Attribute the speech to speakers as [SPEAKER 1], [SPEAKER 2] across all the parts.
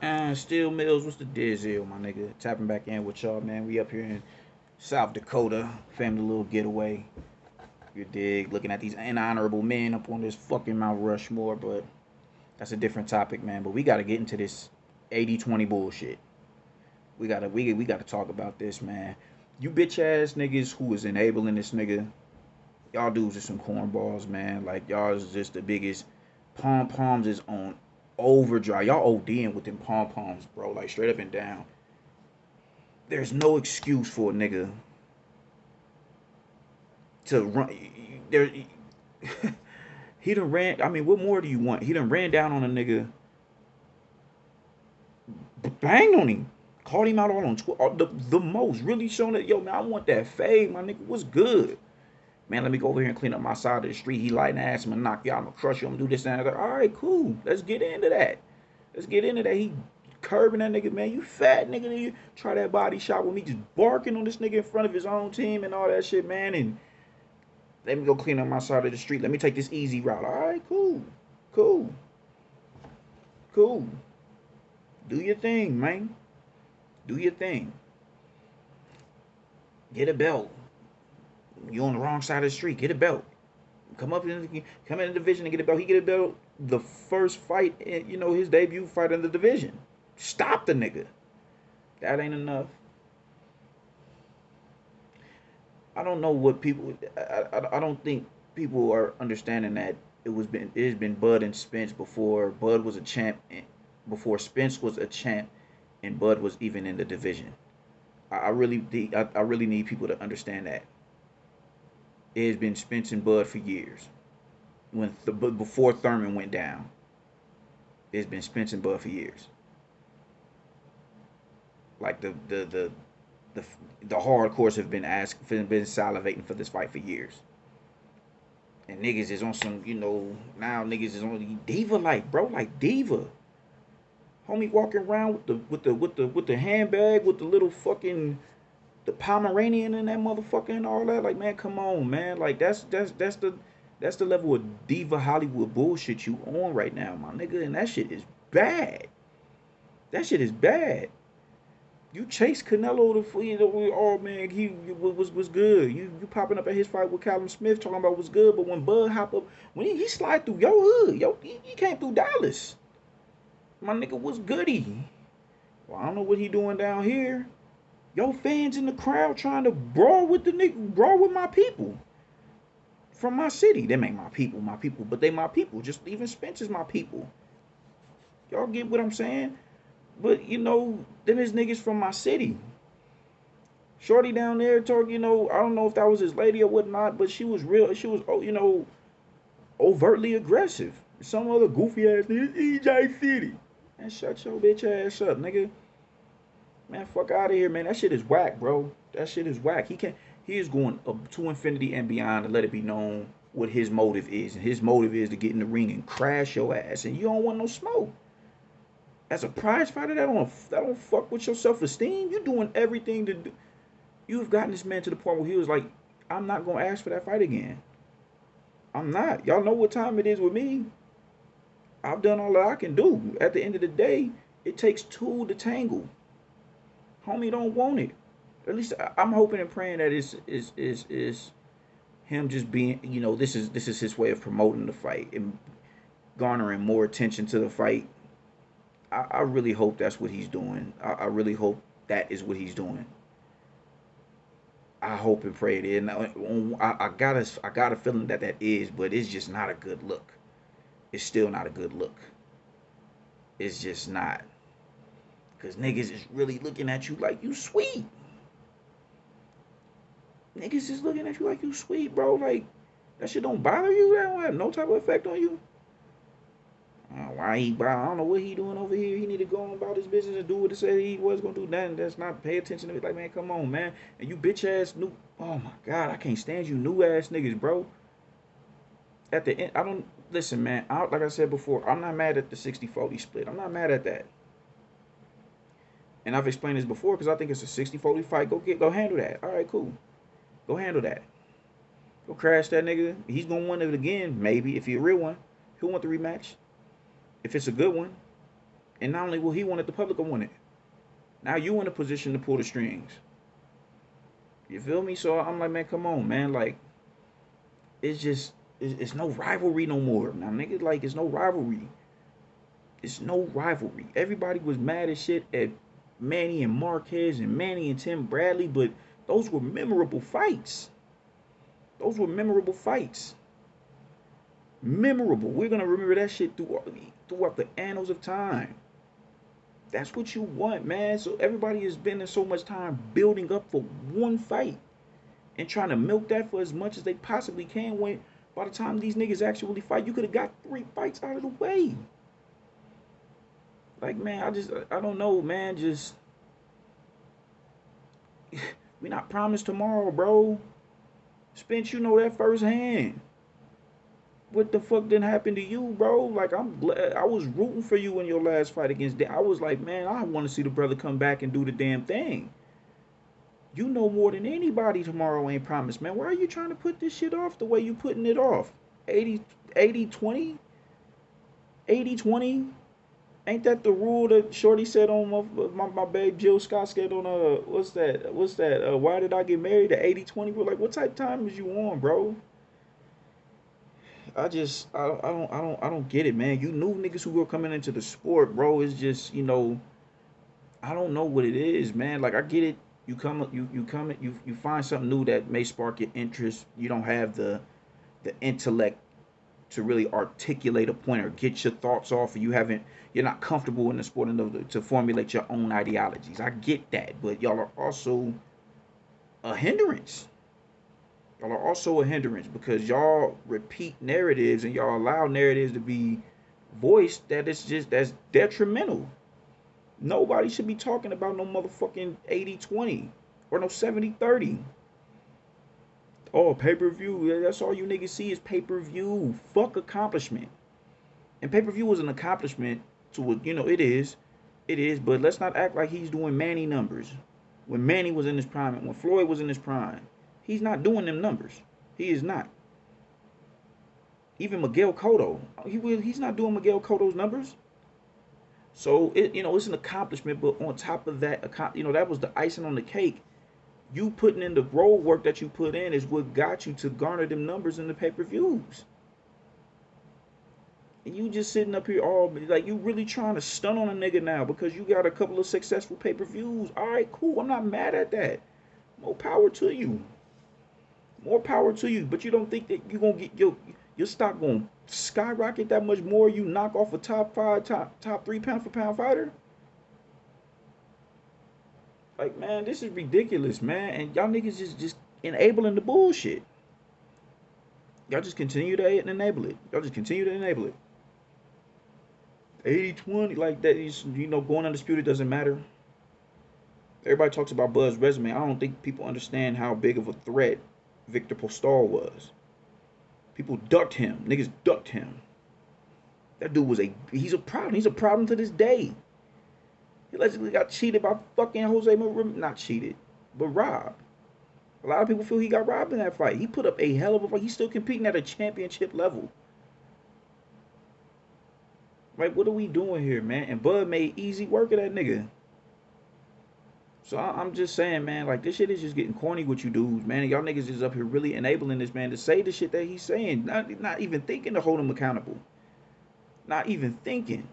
[SPEAKER 1] And Steel Mills, what's the deal, my nigga? Tapping back in with y'all, man. We up here in South Dakota, family little getaway. You dig? Looking at these inhonorable men up on this fucking Mount Rushmore, but that's a different topic, man. But we gotta get into this 80-20 bullshit. We gotta talk about this, man. You bitch ass niggas who is enabling this nigga, y'all dudes are some cornballs, man. Like y'all is just the biggest. Pom poms is on overdrive. Y'all ODing with them pom poms, bro. Like straight up and down. There's no excuse for a nigga to run. There, he done ran. I mean, what more do you want? He done ran down on a nigga, banged on him, called him out all on Twitter. The most, really showing that, yo, man, I want that fade, my nigga. What's good? Man, let me go over here and clean up my side of the street. He lighting ass, I'm gonna knock you out, I'm gonna crush you, I'm gonna do this and that. All right, cool. Let's get into that. Let's get into that. He curbing that nigga, man. You fat nigga. You try that body shot with me, just barking on this nigga in front of his own team and all that shit, man. And let me go clean up my side of the street. Let me take this easy route. All right, cool. Cool. Cool. Do your thing, man. Do your thing. Get a belt. You on the wrong side of the street. Get a belt. Come in the division and get a belt. He get a belt the first fight, his debut fight in the division. Stop the nigga. That ain't enough. I don't know what people. I don't think people are understanding that it's been Bud and Spence before Bud was a champ, before Spence was a champ, and Bud was even in the division. I really need people to understand that it has been Spence and Bud for years. Before Thurman went down, it's been Spence and Bud for years. Like the the hardcores have been salivating for this fight for years. And niggas is on some, now niggas is on diva like, bro, like diva. Homie walking around with the handbag with the little fucking the Pomeranian in that motherfucker and all that. Like, man, come on, man. Like that's the level of diva Hollywood bullshit you on right now, my nigga. And that shit is bad. That shit is bad. You chase Canelo oh man, he was good. You popping up at his fight with Callum Smith talking about what's good, but when Bud hop up, when he slide through your hood, he came through Dallas. My nigga was goody. Well, I don't know what he doing down here. Yo, fans in the crowd trying to brawl with the nigga, brawl with my people from my city. They make my people, but they my people. Just even Spence is my people. Y'all get what I'm saying? But them is niggas from my city. Shorty down there talk, I don't know if that was his lady or whatnot, but she was real. She was, overtly aggressive. Some other goofy ass nigga, EJ City. Man, shut your bitch ass up, nigga. Man, fuck out of here, man. That shit is whack, bro. That shit is whack. He is going up to infinity and beyond to let it be known what his motive is. And his motive is to get in the ring and crash your ass. And you don't want no smoke. As a prize fighter, that don't fuck with your self esteem. You doing everything to do. You have gotten this man to the point where he was like, I'm not gonna ask for that fight again. I'm not. Y'all know what time it is with me. I've done all that I can do. At the end of the day, it takes two to tangle. Homie don't want it. At least I'm hoping and praying that is him just being, this is his way of promoting the fight and garnering more attention to the fight. I really hope that's what he's doing. I really hope that is what he's doing. I hope and pray it is. And I got a feeling that is, but it's just not a good look. It's still not a good look. It's just not. Cause niggas is really looking at you like you sweet. Niggas is looking at you like you sweet, bro. Like that shit don't bother you. That don't have no type of effect on you. Why he? I don't know what he doing over here. He need to go on about his business and do what he said he was gonna do. Nothing. That's not pay attention to it. Like, man, come on, man. And you bitch ass new. Oh my god, I can't stand you new ass niggas, bro. At the end, I don't listen, man. Like I said before, I'm not mad at the 60-40 split. I'm not mad at that. And I've explained this before because I think it's a 60-40 fight. Go handle that. All right, cool. Go handle that. Go crash that nigga. He's gonna want it again, maybe if he a real one. He'll want the rematch if it's a good one. And not only will he want it, the public will want it. Now you in a position to pull the strings. You feel me? So I'm like, man, come on, man. Like, it's just, it's no rivalry no more. Now, nigga, like, it's no rivalry. It's no rivalry. Everybody was mad as shit at Manny and Marquez and Manny and Tim Bradley, but those were memorable fights. Those were memorable fights. Memorable. We're gonna remember that shit throughout the annals of time. That's what you want, man. So everybody is spending so much time building up for one fight and trying to milk that for as much as they possibly can. When by the time these niggas actually fight, you could have got 3 fights out of the way. Like, man, I don't know, man. Just we not promised tomorrow, bro. Spence, you know that firsthand. What the fuck didn't happen to you, bro? Like, I'm glad I was rooting for you in your last fight against Dan. I was like, man, I want to see the brother come back and do the damn thing. You know more than anybody tomorrow ain't promised, man. Why are you trying to put this shit off the way you putting it off? 80-20? 80-20? Ain't that the rule that Shorty said on my babe Jill Scott said on what's that? Why did I get married? The 80-20 rule? Like, what type of time is you on, bro? I don't get it, man. You new niggas who were coming into the sport, bro. It's just, I don't know what it is, man. Like, I get it. You find something new that may spark your interest. You don't have the intellect to really articulate a point or get your thoughts off, or you're not comfortable in the sport enough to formulate your own ideologies. I get that, but y'all are also a hindrance. Y'all are also a hindrance because y'all repeat narratives and y'all allow narratives to be voiced that's detrimental. Nobody should be talking about no motherfucking 80-20 or no 70-30. Oh, pay-per-view. That's all you niggas see is pay-per-view. Fuck accomplishment. And pay-per-view is an accomplishment to, it is. It is, but let's not act like he's doing Manny numbers. When Manny was in his prime and when Floyd was in his prime, he's not doing them numbers. He is not. Even Miguel Cotto, he's not doing Miguel Cotto's numbers. So it's an accomplishment, but on top of that, that was the icing on the cake. You putting in the road work that you put in is what got you to garner them numbers in the pay-per-views. And you just sitting up here all like you really trying to stun on a nigga now because you got a couple of successful pay-per-views. All right, cool. I'm not mad at that. More power to you. More power to you. But you don't think that you're gonna get your stock gonna skyrocket that much more? You knock off a top 3 pound for pound fighter? Like, man, this is ridiculous, man. And y'all niggas just enabling the bullshit. Y'all just continue to enable it. Y'all just continue to enable it. 80-20, like that, going undisputed doesn't matter. Everybody talks about Bud's resume. I don't think people understand how big of a threat Victor Postol was. People ducked him. Niggas ducked him. That dude he's a problem. He's a problem to this day. He allegedly got cheated by fucking Jose Maria. Not cheated, but robbed. A lot of people feel he got robbed in that fight. He put up a hell of a fight. He's still competing at a championship level. Like, what are we doing here, man? And Bud made easy work of that nigga. So I'm just saying, man, like, this shit is just getting corny with you dudes, man. And y'all niggas is up here really enabling this man to say the shit that he's saying. Not even thinking to hold him accountable. Not even thinking.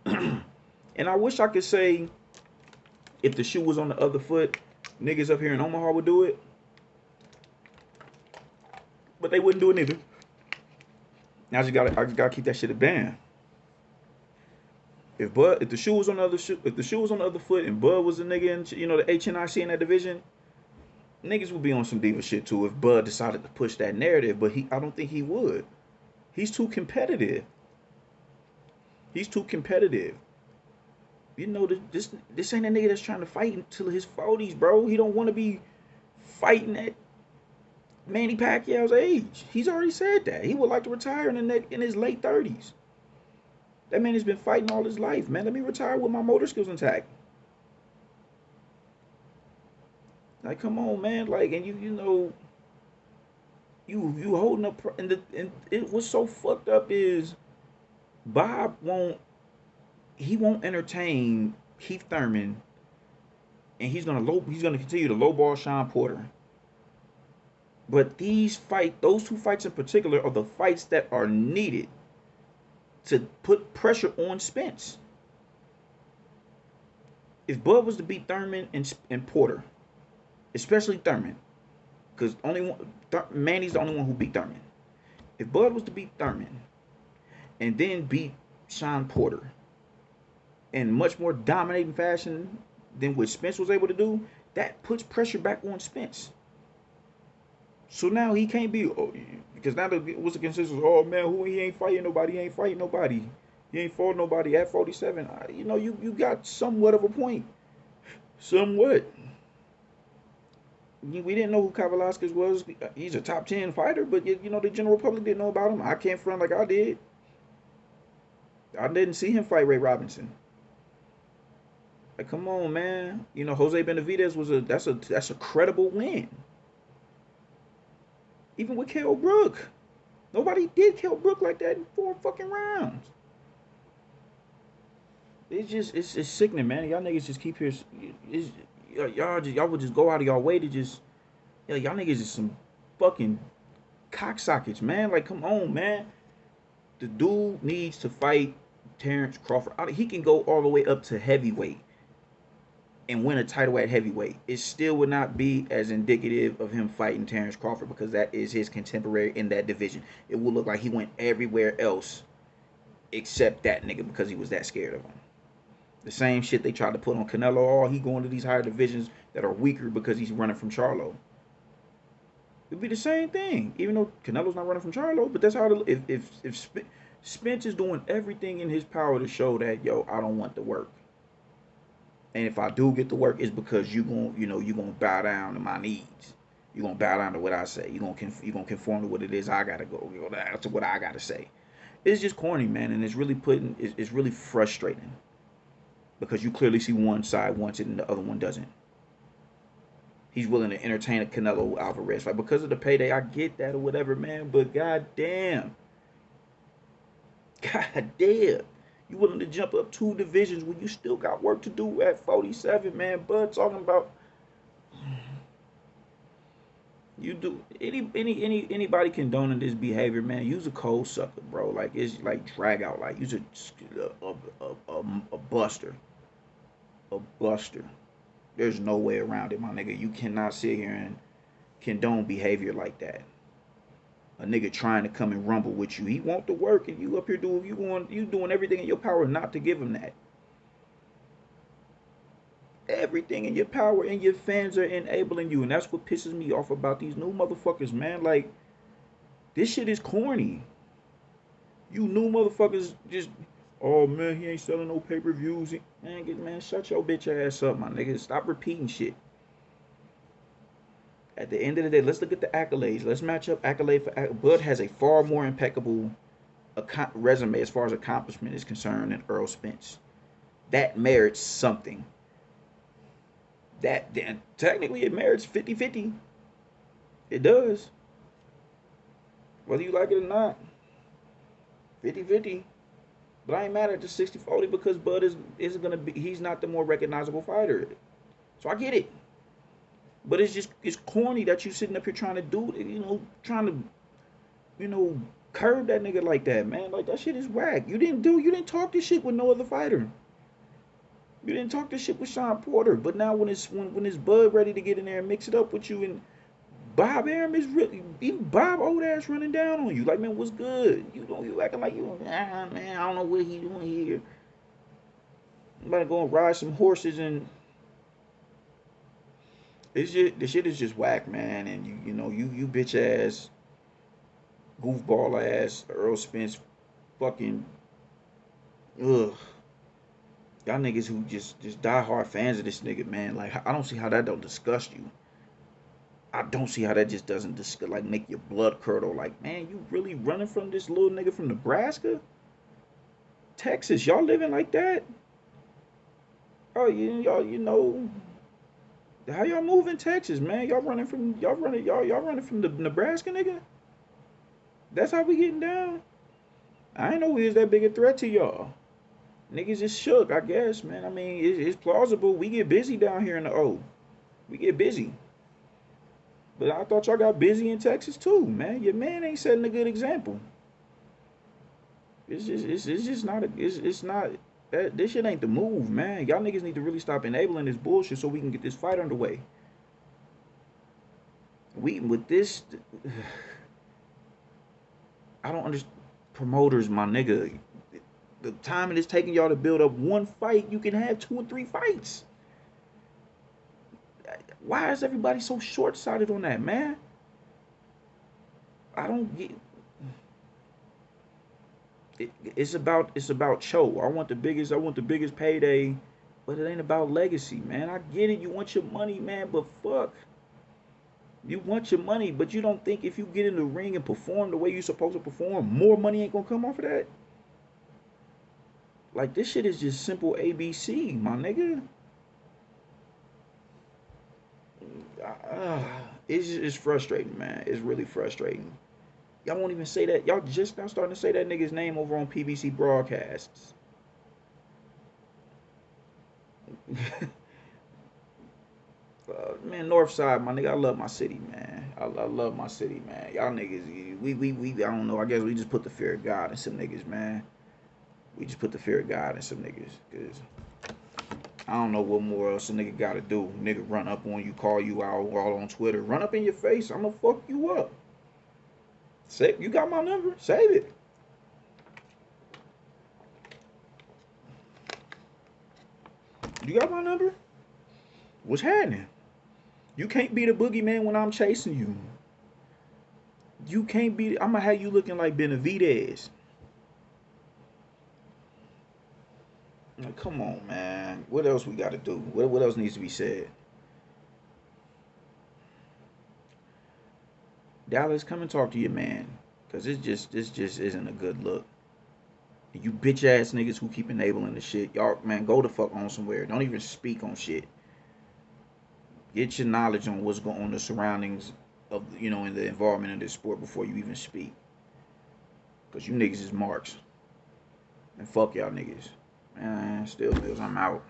[SPEAKER 1] And I wish I could say, if the shoe was on the other foot, niggas up here in Omaha would do it. But they wouldn't do it neither. I just gotta keep that shit a band. If the shoe was on the other foot and Bud was a nigga in the HNIC in that division, niggas would be on some diva shit too if Bud decided to push that narrative. But I don't think he would. He's too competitive. This ain't a nigga that's trying to fight until his 40s, bro. He don't want to be fighting at Manny Pacquiao's age. He's already said that. He would like to retire in his late 30s. That man has been fighting all his life, man. Let me retire with my motor skills intact. Like, come on, man. Like, and you holding up, and it was so fucked up is Bob he won't entertain Keith Thurman, and he's gonna continue to lowball Sean Porter. But those two fights in particular, are the fights that are needed to put pressure on Spence. If Bud was to beat Thurman and Porter, especially Thurman, because Manny's the only one who beat Thurman. If Bud was to beat Thurman and then beat Sean Porter in much more dominating fashion than what Spence was able to do, that puts pressure back on Spence. So now he can't be, because now what's the consensus? Oh man, he ain't fighting nobody? He ain't fighting nobody. He ain't fought nobody at 47. You got somewhat of a point. Somewhat. We didn't know who Kavaliauskas was. He's a top 10 fighter, but the general public didn't know about him. I can't front like I did. I didn't see him fight Ray Robinson. Like, come on, man. Jose Benavidez that's a credible win. Even with Kell Brook, nobody did Kell Brook like that in 4 fucking rounds. It's sickening, man. Y'all niggas just keep here. Y'all would just go out of y'all way to just, y'all niggas is some fucking cocksockets, man. Like, come on, man. The dude needs to fight Terrence Crawford. He can go all the way up to heavyweight and win a title at heavyweight. It still would not be as indicative of him fighting Terrence Crawford, because that is his contemporary in that division. It will look like he went everywhere else except that nigga, because he was that scared of him. The same shit they tried to put on Canelo. He going to these higher divisions that are weaker because he's running from Charlo. It'd be the same thing, even though Canelo's not running from Charlo. But that's how if Spence is doing everything in his power to show that, I don't want the work. And if I do get the work, it's because you gonna bow down to my needs. You gonna bow down to what I say. You gonna conform to what it is I gotta go. That's what I gotta say. It's just corny, man, and it's really frustrating, because you clearly see one side wants it and the other one doesn't. He's willing to entertain a Canelo Alvarez fight because of the payday. I get that or whatever, man, but goddamn. You willing to jump up 2 divisions when you still got work to do at 47, man. Bud talking about you do anybody condoning this behavior, man. Use a cold sucker, bro. Like, it's like drag out. Like, use a buster. A buster. There's no way around it, my nigga. You cannot sit here and condone behavior like that. A nigga trying to come and rumble with you. He want the work, and you up here doing everything in your power not to give him that. Everything in your power, and your fans are enabling you, and that's what pisses me off about these new motherfuckers, man. Like, this shit is corny. You new motherfuckers just, oh man, he ain't selling no pay-per-views. Man, shut your bitch ass up, my nigga. Stop repeating shit. At the end of the day, let's look at the accolades. Let's match up accolade for accolade. Bud has a far more impeccable resume as far as accomplishment is concerned than Earl Spence. That merits something. Technically it merits 50-50. It does. Whether you like it or not. 50-50. But I ain't mad at the 60-40 because Bud he's not the more recognizable fighter. So I get it. But it's corny that you sitting up here trying to curb that nigga like that, man. Like, that shit is whack. You didn't talk this shit with no other fighter. You didn't talk this shit with Sean Porter. But now when it's Bud ready to get in there and mix it up with you, and Bob Arum is really, even Bob old ass running down on you. Like, man, what's good? You acting like man, I don't know what he doing here. I'm about to go and ride some horses, and the shit is just whack, man. And you bitch ass, goofball ass Earl Spence, fucking, ugh. Y'all niggas who just die hard fans of this nigga, man. Like, I don't see how that don't disgust you. I don't see how that just doesn't make your blood curdle. Like, man, you really running from this little nigga from Nebraska? Texas, y'all living like that? Oh, y'all, how y'all move in Texas, man? Y'all running from the Nebraska nigga? That's how we getting down? I ain't know he was that big a threat to y'all. Niggas is shook, I guess, man. I mean, it's plausible. We get busy down here in the O. We get busy. But I thought y'all got busy in Texas too, man. Your man ain't setting a good example. It's just not it's not that this shit ain't the move, man. Y'all niggas need to really stop enabling this bullshit so we can get this fight underway. We with this, I don't understand. Promoters, my nigga. The time it is taking y'all to build up one fight, you can have 2 or 3 fights. Why is everybody so short sighted on that, man? I don't get. It's about show. I want the biggest payday, but it ain't about legacy, man. I get it. You want your money, man, but fuck. You want your money, but you don't think if you get in the ring and perform the way you're supposed to perform, more money ain't gonna come off of that? Like this shit is just simple ABC, my nigga. It's frustrating, man. It's really frustrating. Y'all won't even say that. Y'all just now starting to say that nigga's name over on PBC broadcasts. Man, North Side, my nigga, I love my city, man. I love my city, man. Y'all niggas, we, I don't know. I guess we just put the fear of God in some niggas, man. We just put the fear of God in some niggas, cause I don't know what more else a nigga gotta do. Nigga run up on you, call you out all on Twitter, run up in your face. I'ma fuck you up. Say, you got my number? Save it. You got my number? What's happening? You can't be the boogeyman when I'm chasing you. You can't be. I'm gonna have you looking like Benavidez. Like, come on, man. What else we got to do? What else needs to be said? Dallas, come and talk to your man, cause this just isn't a good look. You bitch ass niggas who keep enabling the shit, y'all, man, go the fuck on somewhere. Don't even speak on shit. Get your knowledge on what's going on, the surroundings of in the environment of this sport before you even speak. Cause you niggas is marks. And fuck y'all niggas. Man, still Mills, I'm out.